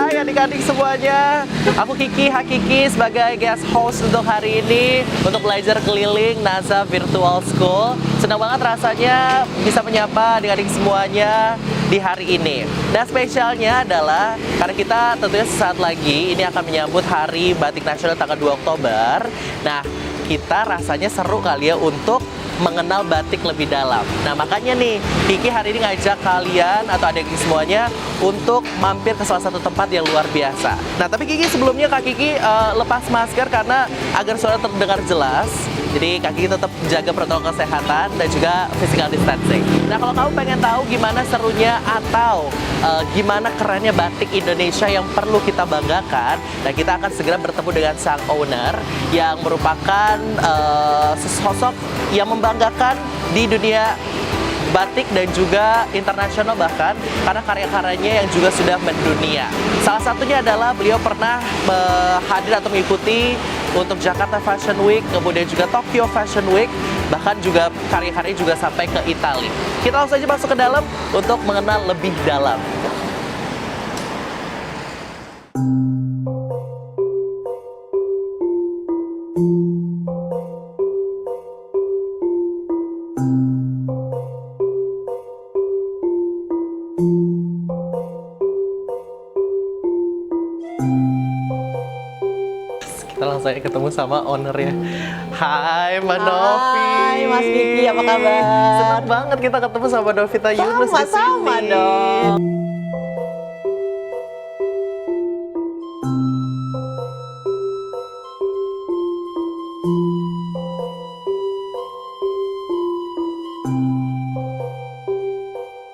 Hai adik-adik semuanya, aku Kiki Hakiki sebagai guest host untuk hari ini untuk belajar keliling NASA Virtual School. Senang banget rasanya bisa menyapa adik-adik semuanya di hari ini. Dan spesialnya adalah karena kita tentunya sesaat lagi ini akan menyambut Hari Batik Nasional tanggal 2 Oktober. Nah, kita rasanya seru kali ya untuk mengenal batik lebih dalam. Nah, makanya nih, Kiki hari ini ngajak kalian atau adik semuanya untuk mampir ke salah satu tempat yang luar biasa. Nah, tapi Kiki sebelumnya Kak Kiki lepas masker karena agar suara terdengar jelas. Jadi Kak Kiki tetap jaga protokol kesehatan dan juga physical distancing. Nah, kalau kamu pengen tahu gimana serunya atau gimana kerennya batik Indonesia yang perlu kita banggakan, nah kita akan segera bertemu dengan sang owner yang merupakan sosok yang membanggakan di dunia batik dan juga internasional bahkan karena karya-karyanya yang juga sudah mendunia. Salah satunya adalah beliau pernah hadir atau mengikuti untuk Jakarta Fashion Week, kemudian juga Tokyo Fashion Week, bahkan juga karya-karyanya juga sampai ke Italia. Kita langsung saja masuk ke dalam untuk mengenal lebih dalam. Kita langsung aja ketemu sama ownernya. Hai Mbak Novi. Hai Mas Kiki, apa kabar? Senang banget kita ketemu sama Novita Yunus di sini. Sama dong.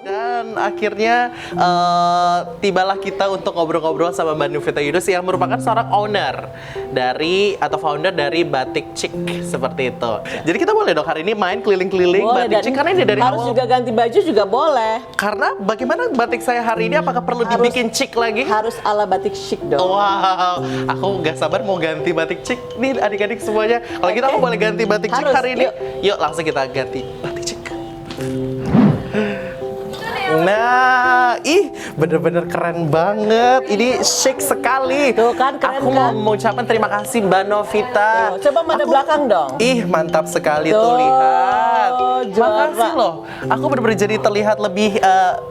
Dan akhirnya tibalah kita untuk ngobrol-ngobrol sama Mbak Novita Yunus yang merupakan seorang owner dari atau founder dari Batik Chic seperti itu. Jadi kita boleh dong hari ini main keliling-keliling Batik Chic karena ini dari harus awal. juga ganti baju juga boleh. Karena bagaimana batik saya hari ini apakah perlu dibikin chic lagi? Harus ala batik chic dong. Wow, aku nggak sabar mau ganti batik chic nih adik-adik semuanya. Kalau gitu aku boleh ganti batik chic Harus, hari ini. yuk. Yuk langsung kita ganti batik chic. Nah, bener-bener keren banget. Ini chic sekali. Tuh kan, keren aku kan? mau mengucapkan terima kasih Mbak Novita. Tuh, coba pada belakang dong. Mantap sekali tuh Tuh, lihat. juara. Makasih loh. Aku bener-bener jadi terlihat lebih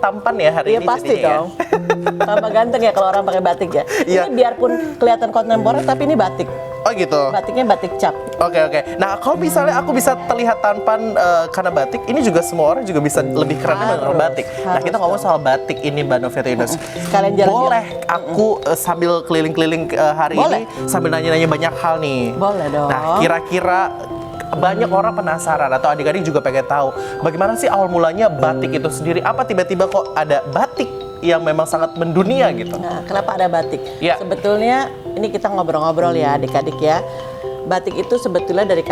tampan ya hari Iya ini. pasti jadinya ya. dong. Tambah ganteng ya kalau orang pakai batik ya. Iya. Ini biarpun kelihatan kontemporer tapi ini batik. Oh gitu. Batiknya batik cap. Oke. Nah, kalau misalnya aku bisa terlihat tampan karena batik, ini juga semua orang juga bisa lebih keren dengan batik. Nah, kita ngomong soal batik ini Mbak Novita Yunus. Sekalian jalan-jalan. Boleh aku sambil keliling-keliling hari Boleh. ini sambil nanya-nanya banyak hal nih. Boleh dong. Nah, kira-kira banyak orang penasaran atau adik-adik juga pengen tahu bagaimana sih awal mulanya batik itu sendiri? Apa tiba-tiba kok ada batik yang memang sangat mendunia gitu? Nah, kenapa ada batik? Ya. Sebetulnya ini kita ngobrol-ngobrol ya adik-adik ya. Batik itu sebetulnya dari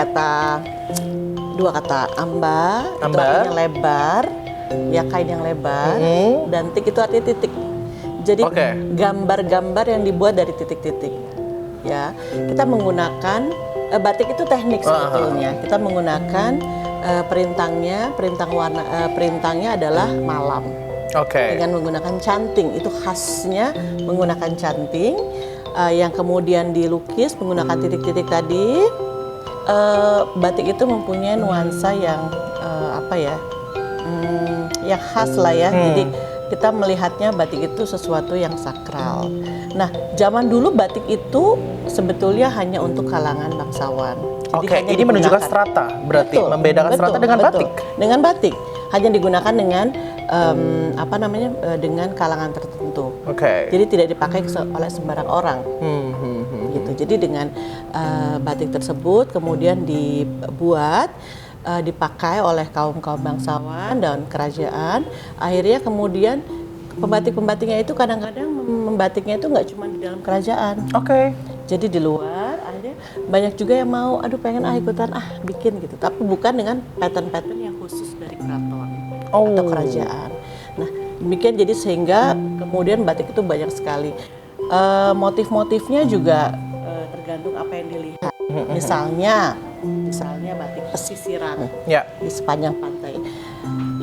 dua kata amba, itu Amba. artinya lebar, ya kain yang lebar, dan tik itu artinya titik. Jadi Oke. gambar-gambar yang dibuat dari titik-titik. Ya, kita menggunakan batik itu teknik sebetulnya. Kita menggunakan perintangnya adalah malam. Oke. Dengan menggunakan canting, itu khasnya menggunakan canting yang kemudian dilukis menggunakan titik-titik tadi. Batik itu mempunyai nuansa yang yang khas lah ya. Jadi kita melihatnya batik itu sesuatu yang sakral. Nah, zaman dulu batik itu sebetulnya hanya untuk kalangan bangsawan. Jadi Oke, hanya ini menunjukkan digunakan. strata, berarti membedakan strata dengan batik. Dengan batik, hanya digunakan dengan dengan kalangan tertentu. Oke. Jadi tidak dipakai oleh sembarang orang. Gitu. Jadi dengan batik tersebut kemudian dipakai oleh kaum bangsawan dan kerajaan. Akhirnya kemudian pembatik-pembatiknya itu kadang-kadang membatiknya itu nggak cuma di dalam kerajaan. Oke. Jadi di luar akhirnya banyak juga yang mau, ikutan bikin gitu. Tapi bukan dengan pattern-pattern yang khusus dari keraton atau kerajaan. Nah, demikian jadi sehingga kemudian batik itu banyak sekali. Motif-motifnya juga tergantung apa yang dilihat. Misalnya batik pesisiran Ya. di sepanjang pantai.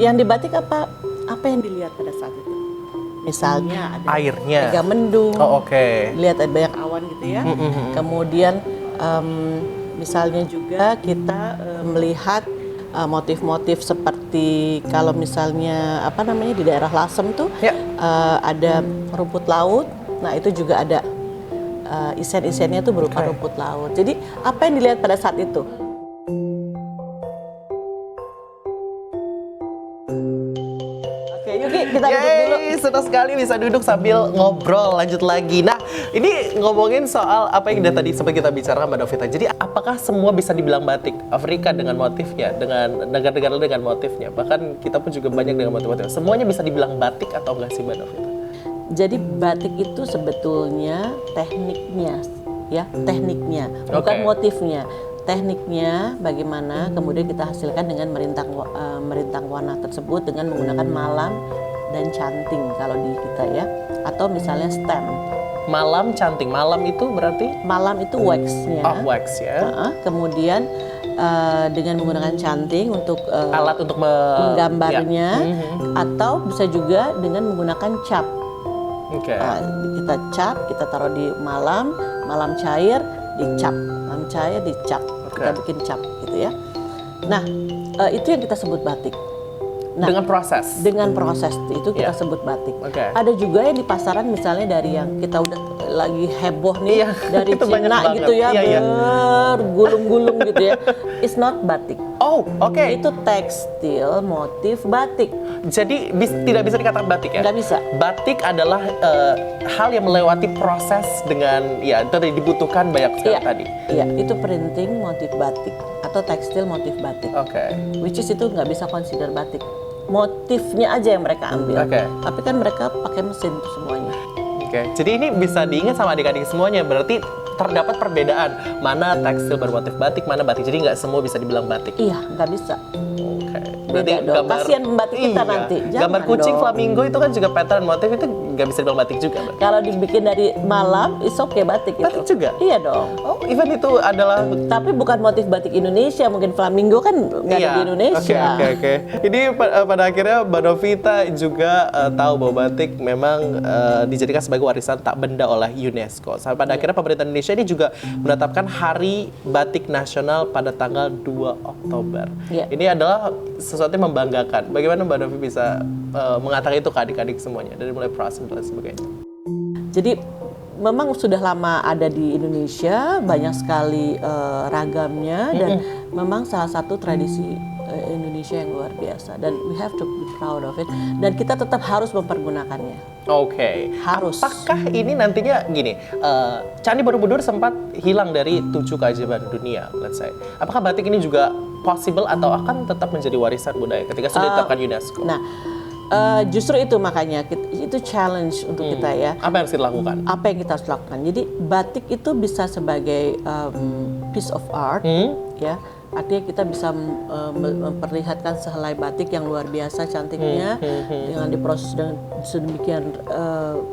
Yang di batik apa yang dilihat pada saat itu? Misalnya ada Airnya. Megamendung. Oh, oke. Lihat ada banyak awan gitu ya. Kemudian misalnya juga kita melihat motif-motif seperti kalau misalnya apa namanya di daerah Lasem tuh Ya. ada rumput laut. Nah itu juga ada isen-isennya tuh berupa Oke. rumput laut. Jadi apa yang dilihat pada saat itu? Oke, yuk Ki, kita duduk dulu. Yeay, senang sekali bisa duduk sambil ngobrol, lanjut lagi. Nah, ini ngomongin soal apa yang tadi sempat kita bicarakan Mbak Novita. Jadi, apakah semua bisa dibilang batik Afrika dengan motifnya, dengan negara-negara dengan motifnya? Bahkan kita pun juga banyak dengan motif-motif. Semuanya bisa dibilang batik atau enggak sih Mbak Novita? Jadi batik itu sebetulnya tekniknya, ya tekniknya, bukan Oke. motifnya. Tekniknya bagaimana kemudian kita hasilkan dengan merintang warna tersebut dengan menggunakan malam dan canting kalau di kita ya, atau misalnya stem. Malam canting. Malam itu berarti Malam itu waxnya. wax ya. Kemudian dengan menggunakan canting untuk Alat untuk menggambarnya, Ya. atau bisa juga dengan menggunakan cap. Oke. Kita cap, kita taruh di malam cair, dicap, malam cair, dicap. Oke. Kita bikin cap gitu ya. Nah, itu yang kita sebut batik. Nah, Dengan proses. dengan proses itu kita Ya. sebut batik. Oke. Ada juga yang di pasaran misalnya dari yang kita udah lagi heboh nih Iya, dari itu banyak Cina banget. gitu ya, Iya, iya. bergulung-gulung gitu ya. It's not batik. Oh, oke. Itu tekstil motif batik. Jadi tidak bisa dikatakan batik ya? Nggak bisa. Batik adalah hal yang melewati proses dengan ya tadi dibutuhkan banyak sekali Iya, tadi. iya, itu printing motif batik atau tekstil motif batik. Oke. Which is itu nggak bisa consider batik. Motifnya aja yang mereka ambil. Oke. Tapi kan mereka pakai mesin tuh semuanya. Oke. Jadi ini bisa diingat sama adik-adik semuanya. Berarti terdapat perbedaan mana tekstil bermotif batik, mana batik. Jadi nggak semua bisa dibilang batik. Iya, nggak bisa. Oke. Beda dong. Kasihan pembatik kita nanti. Jangan Gambar kucing dong. flamingo itu kan juga pattern motif itu nggak bisa dibilang batik juga. Berarti. Kalau dibikin dari malam, it's okay batik itu. Batik juga? Iya dong. Oh, even itu adalah Tapi bukan motif batik Indonesia, mungkin flamingo kan nggak ada di Indonesia. Oke. Ini pada akhirnya Mbak Novita juga tahu bahwa batik memang dijadikan sebagai warisan tak benda oleh UNESCO. Sampai pada akhirnya pemerintah Indonesia ini juga menetapkan Hari Batik Nasional pada tanggal 2 Oktober. Iya. Ini adalah sesuatu yang membanggakan. Bagaimana Mbak Novi bisa mengatakan itu ke adik-adik semuanya dari mulai proses dan sebagainya? Jadi memang sudah lama ada di Indonesia, banyak sekali ragamnya, dan memang salah satu tradisi Indonesia yang luar biasa, dan we have to be proud of it, dan kita tetap harus mempergunakannya. Oke. Harus. Apakah ini nantinya gini, Candi Borobudur sempat hilang dari 7 keajaiban dunia, let's say. Apakah batik ini juga possible atau akan tetap menjadi warisan budaya ketika sudah ditetapkan UNESCO? Nah, justru itu makanya itu challenge untuk kita ya. Apa yang harus kita lakukan? Apa yang kita harus lakukan? Jadi batik itu bisa sebagai piece of art, ya. Artinya kita bisa memperlihatkan sehelai batik yang luar biasa cantiknya dengan diproses dengan sedemikian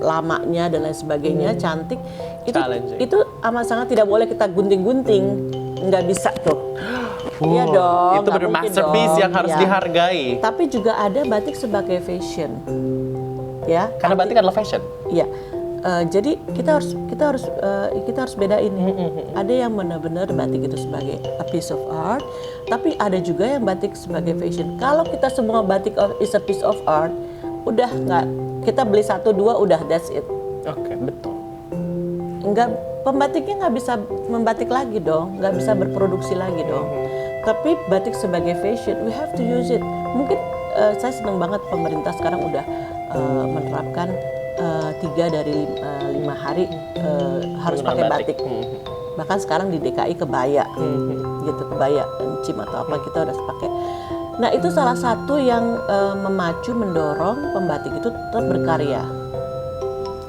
lamanya dan lain sebagainya, cantik. Challenging. Itu amat sangat tidak boleh kita gunting-gunting, nggak bisa tuh. Iya dong. Itu nggak benar mungkin masterpiece dong, yang harus ya. dihargai. Tapi juga ada batik sebagai fashion, ya. Karena batik adalah fashion. Iya. Jadi kita harus bedain nih. Ada yang benar-benar batik itu sebagai a piece of art, tapi ada juga yang batik sebagai fashion. Kalau kita semua batik is a piece of art, udah nggak, kita beli 1, 2 udah that's it. Oke, betul. Nggak, pembatiknya nggak bisa membatik lagi dong, nggak bisa berproduksi lagi dong. Tapi batik sebagai fashion, we have to use it. Mungkin saya senang banget pemerintah sekarang udah menerapkan 3 dari 5 hari harus pakai batik. Bahkan sekarang di DKI kebaya, gitu, kebaya encim atau apa kita udah pakai. Nah itu salah satu yang memacu, mendorong pembatik itu tetap berkarya.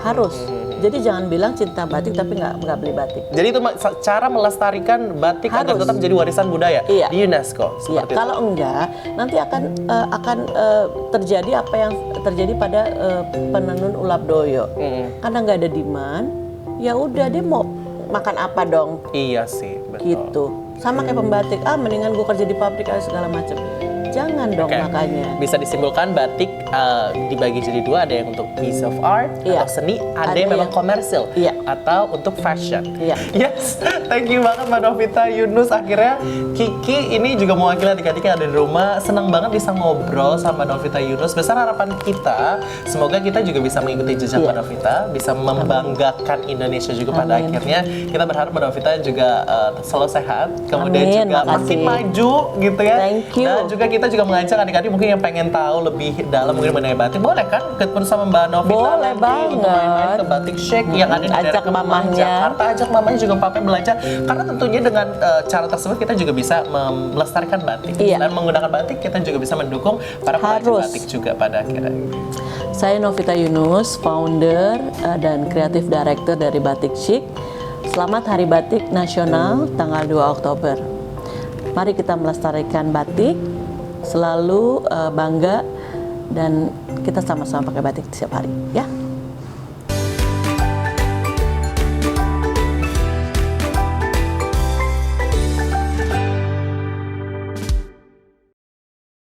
Harus. Jadi jangan bilang cinta batik tapi nggak beli batik. Jadi itu cara melestarikan batik agar Harus. tetap menjadi warisan budaya Iya. di UNESCO. Ya, Seperti itu. kalau enggak, nanti akan terjadi apa yang terjadi pada penenun Ulap Doyo. Karena nggak ada demand, ya udah dia mau makan apa dong, Iya sih, betul. gitu. Sama kayak pembatik, mendingan gue kerja di pabrik segala macam. Jangan dong Oke. makanya. Bisa disimpulkan batik dibagi jadi dua, ada yang untuk piece of art Iya. atau seni, ada Ada yang memang yang- komersil Iya. atau untuk fashion. Iya. Yes, thank you banget Mbak Novita Yunus. Akhirnya Kiki ini juga mewakili adik-adik yang ada di rumah. Senang banget bisa ngobrol sama Mbak Novita Yunus. Besar harapan kita, semoga kita juga bisa mengikuti jejak Mbak Novita, bisa membanggakan Indonesia juga pada Amin. akhirnya. Kita berharap Mbak Novita juga selalu sehat, kemudian Amin, juga makin makasih. maju gitu ya. Thank you. Dan juga kita juga mengajak adik-adik mungkin yang pengen tahu lebih dalam mungkin mengenai batik, boleh kan ketemu sama Mbak Novita Boleh nanti untuk main-main banget. ke Batik Shake yang ada di Ajak daerah Kemang, mamahnya. Jakarta. Ajak mamanya juga papanya belajar, karena tentunya dengan cara tersebut kita juga bisa melestarikan batik. Iya. Dan menggunakan batik kita juga bisa mendukung para pelajar Harus. batik juga pada akhirnya. Saya Novita Yunus, founder dan kreatif director dari Batik Chic. Selamat Hari Batik Nasional tanggal 2 Oktober. Mari kita melestarikan batik, selalu bangga dan kita sama-sama pakai batik setiap hari, ya.